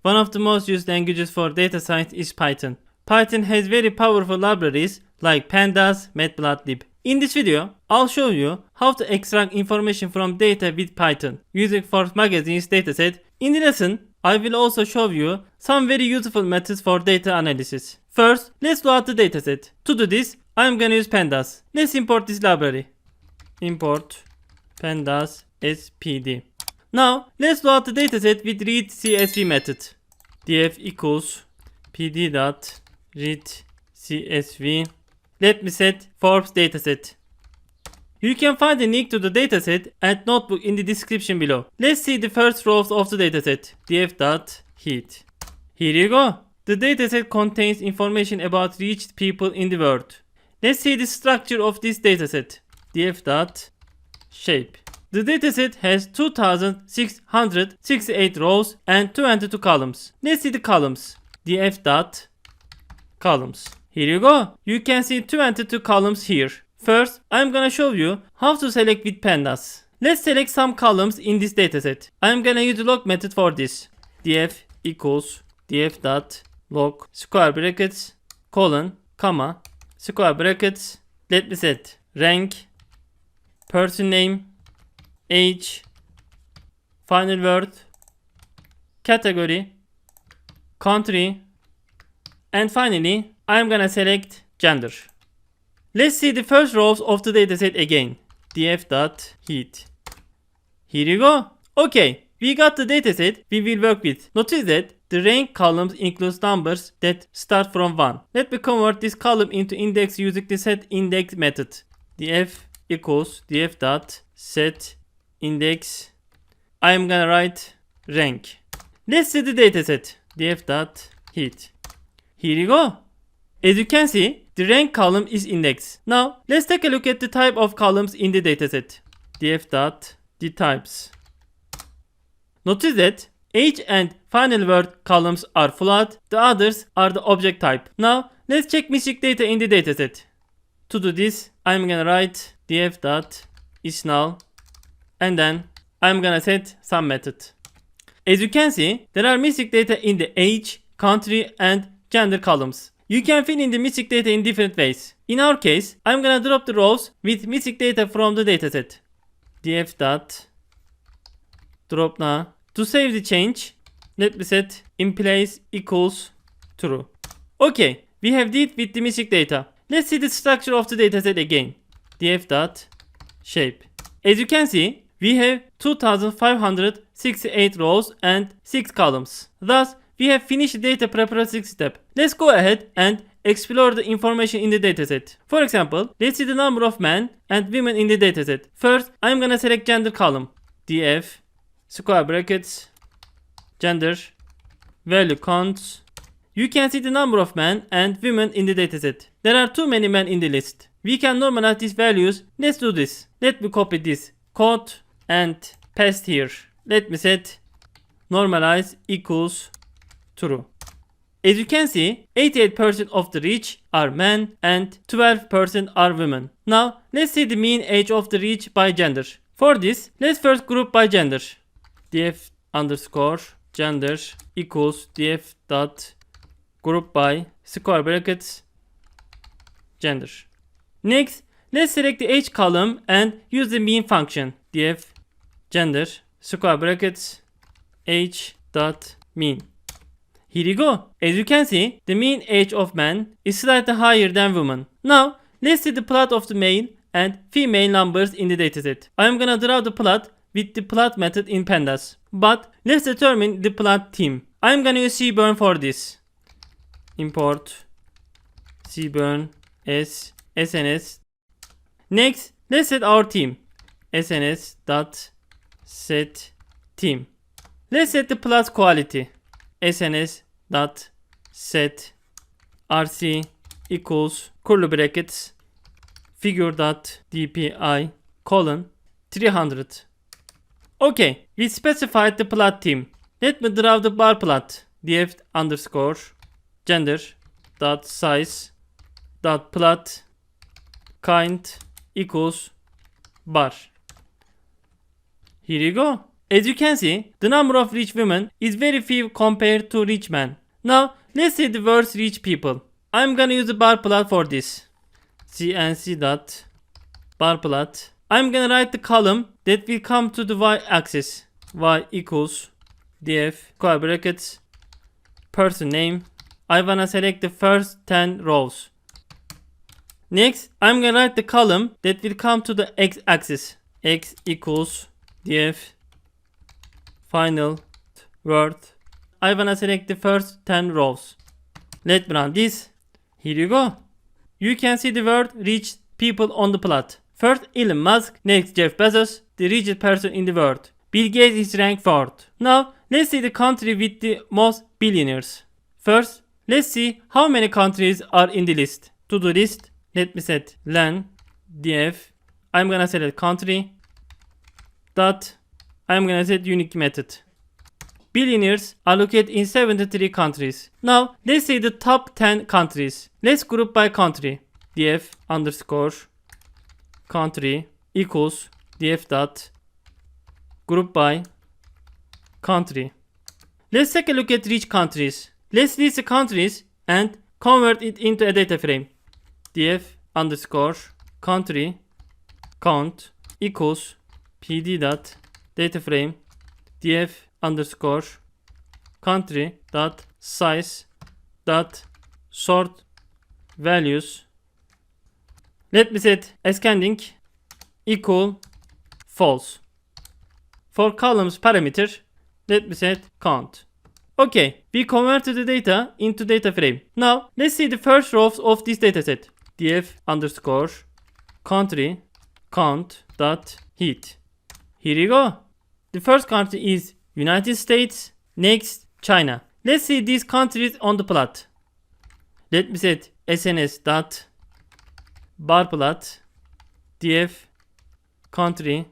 One of the most used languages for data science is Python. Python has very powerful libraries like pandas, matplotlib. In this video, I'll show you how to extract information from data with Python using Forbes magazine's dataset. In the lesson, I will also show you some very useful methods for data analysis. First, let's load the dataset. To do this, I'm gonna use pandas. Let's import this library. Import pandas spd. Now, let's load the dataset with read CSV method. df equals pd.read CSV. Let me set Forbes dataset. You can find the link to the dataset and notebook in the description below. Let's see the first rows of the dataset. df.heat. Here you go. The dataset contains information about reached people in the world. Let's see the structure of this dataset. df.shape. The dataset has 2668 rows and 22 columns. Let's see the columns. df.columns. Here you go. You can see 22 columns here. First, I'm gonna show you how to select with pandas. Let's select some columns in this dataset. I'm gonna use the log method for this. df equals df.log square brackets colon comma square brackets. Let me set rank, person name, age, final word, category, country, and finally I'm gonna select gender. Let's see the first rows of the dataset again. df.heat. Here you go. Okay, we got the dataset we will work with. Notice that the rank columns includes numbers that start from 1. Let me convert this column into index using the setIndex method. df equals df.setIndex. I am gonna write rank. Let's see the dataset. df.heat. Here you go. As you can see, the rank column is indexed. Now, let's take a look at the type of columns in the dataset. df.dtypes. Notice that age and final word columns are float, the others are the object type. Now, let's check missing data in the dataset. To do this, I'm gonna write df.isNull and then I'm gonna set some method. As you can see, there are missing data in the age, country, and gender columns. You can fill in the missing data in different ways. In our case, I'm gonna drop the rows with missing data from the dataset. df.drop now. To save the change, let me set inplace equals true. Okay, we have dealt with the missing data. Let's see the structure of the dataset again. df.shape. As you can see, we have 2568 rows and 6 columns. Thus, we have finished the data preparation step. Let's go ahead and explore the information in the dataset. For example, let's see the number of men and women in the dataset. First, I'm gonna select gender column. df square brackets gender value counts. You can see the number of men and women in the dataset. There are too many men in the list. We can normalize these values. Let's do this. Let me copy this code and paste here. Let me set normalize equals true. As you can see, 88% of the reach are men and 12% are women. Now, let's see the mean age of the reach by gender. For this, let's first group by gender. df underscore gender equals df dot group by square brackets gender. Next, let's select the age column and use the mean function. df gender square brackets age dot mean. Here you go. As you can see, the mean age of men is slightly higher than women. Now, let's see the plot of the male and female numbers in the dataset. I am gonna draw the plot with the plot method in pandas. But let's determine the plot theme. I am gonna use Seaborn for this. Import Seaborn as SNS. Next, let's set our theme. SNS.set theme. Let's set the plot quality. SNS.set rc equals curly brackets figure.dpi colon 300. Okay, we specified the plot theme. Let me draw the bar plot. df underscore gender dot size dot plot kind equals bar. Here you go. As you can see, the number of rich women is very few compared to rich men. Now, let's see the words rich people. I'm gonna use a bar plot for this. CNC dot bar plot. I'm gonna write the column that will come to the y-axis. Y equals df square brackets person name. I wanna select the first 10 rows. Next, I'm gonna write the column that will come to the x-axis. X equals df final word. I wanna select the first 10 rows. Let's run this. Here you go. You can see the word rich people on the plot. First Elon Musk, next Jeff Bezos, the richest person in the world. Bill Gates is ranked 4th. Now, let's see the country with the most billionaires. First, let's see how many countries are in the list. To the list, let me set len df. I'm gonna select country. Dot. I'm gonna set unique method. Billionaires are located in 73 countries. Now, let's see the top 10 countries. Let's group by country. df underscore country equals df dot group by country. Let's take a look at rich countries. Let's list the countries and convert it into a data frame. df underscore country count equals pd dot data frame df underscore country dot size dot sort values. Let me set ascending equal false. For columns parameter, let me set count. Okay, we converted the data into data frame. Now, let's see the first rows of this dataset. df underscore country count dot heat. Here you go. The first country is United States, next China. Let's see these countries on the plot. Let me set sns dot bar plot df country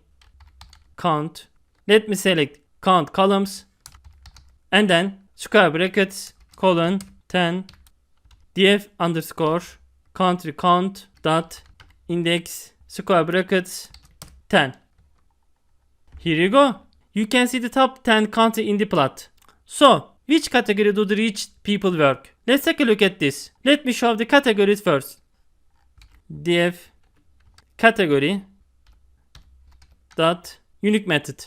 count. Let me select count columns and then square brackets colon 10 df underscore country count dot index square brackets 10. Here you go. You can see the top 10 country in the plot. So, which category do the rich people work? Let's take a look at this. Let me show the categories first. df category dot unique method.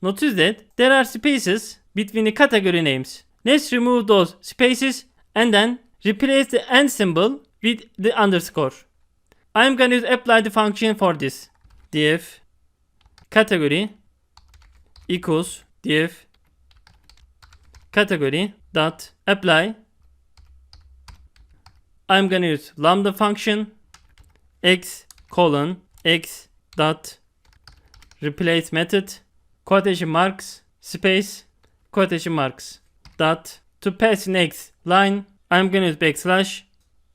Notice that there are spaces between the category names. Let's remove those spaces and then replace the and symbol with the underscore. I'm gonna use apply the function for this. df category equals df category dot apply. I'm gonna use lambda function x colon x dot replace method quotation marks space quotation marks dot to pass next line. I'm gonna use backslash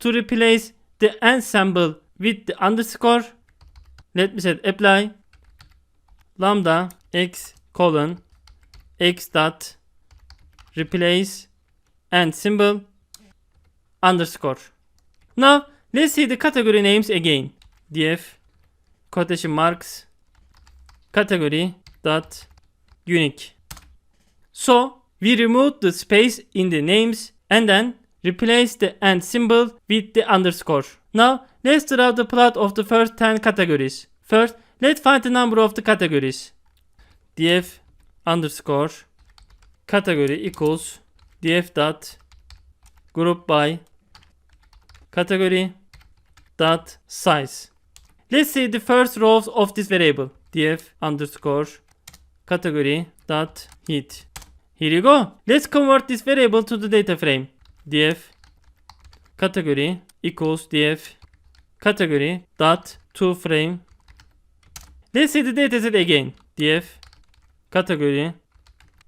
to replace the and symbol with the underscore. Let me set apply lambda x colon x dot replace and symbol underscore. Now let's see the category names again. df quotation marks category dot unique. So we removed the space in the names and then replace the and symbol with the underscore. Now let's draw the plot of the first 10 categories. First, let's find the number of the categories. df underscore category equals df dot group by category dot size. Let's see the first rows of this variable. df underscore category dot heat. Here you go. Let's convert this variable to the data frame. df category equals df category dot to frame. Let's see the dataset again. df category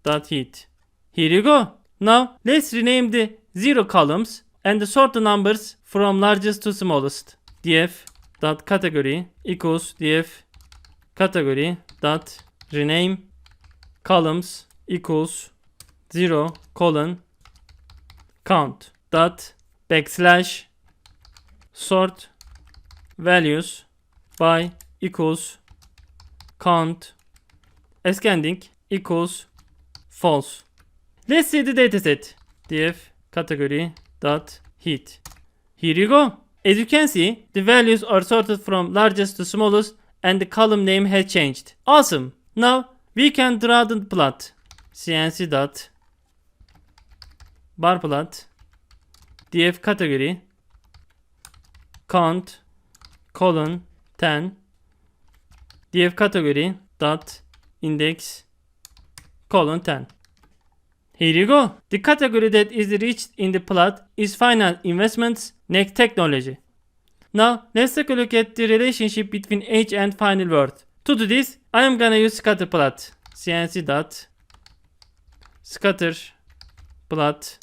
dot heat. Here you go. Now let's rename the 0 columns and sort the numbers from largest to smallest. df dot category equals df category dot rename columns equals 0 colon count dot backslash sort values by equals count ascending equals false. Let's see the dataset. Def category dot heat. Here you go. As you can see, the values are sorted from largest to smallest and the column name has changed. Awesome. Now we can draw the plot. CNC dot bar plot. Def category count colon 10. Def category dot index colon 10. Here you go. The category that is reached in the plot is final investments, next technology. Now let's take a look at the relationship between age and final worth. To do this, I am gonna use scatter plot. CNC dot scatter plot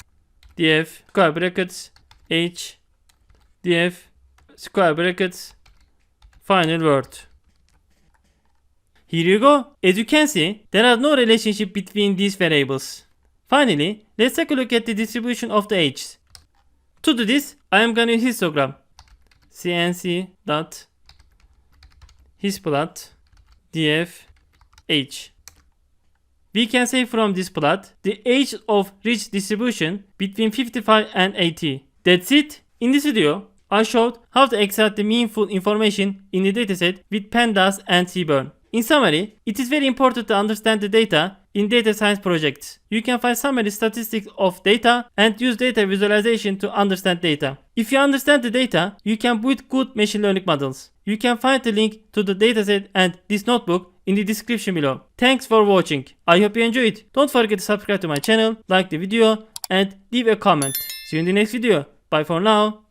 df square brackets age df square brackets final worth. Here you go. As you can see, there are no relationship between these variables. Finally, let's take a look at the distribution of the ages. To do this, I am gonna use histogram. CNC dot hisplot df age. We can say from this plot the age of rich distribution between 55 and 80. That's it. In this video, I showed how to extract the meaningful information in the dataset with pandas and Seaborn. In summary, it is very important to understand the data in data science projects. You can find summary statistics of data and use data visualization to understand data. If you understand the data, you can build good machine learning models. You can find the link to the dataset and this notebook in the description below. Thanks for watching. I hope you enjoyed. Don't forget to subscribe to my channel, like the video and leave a comment. See you in the next video. Bye for now.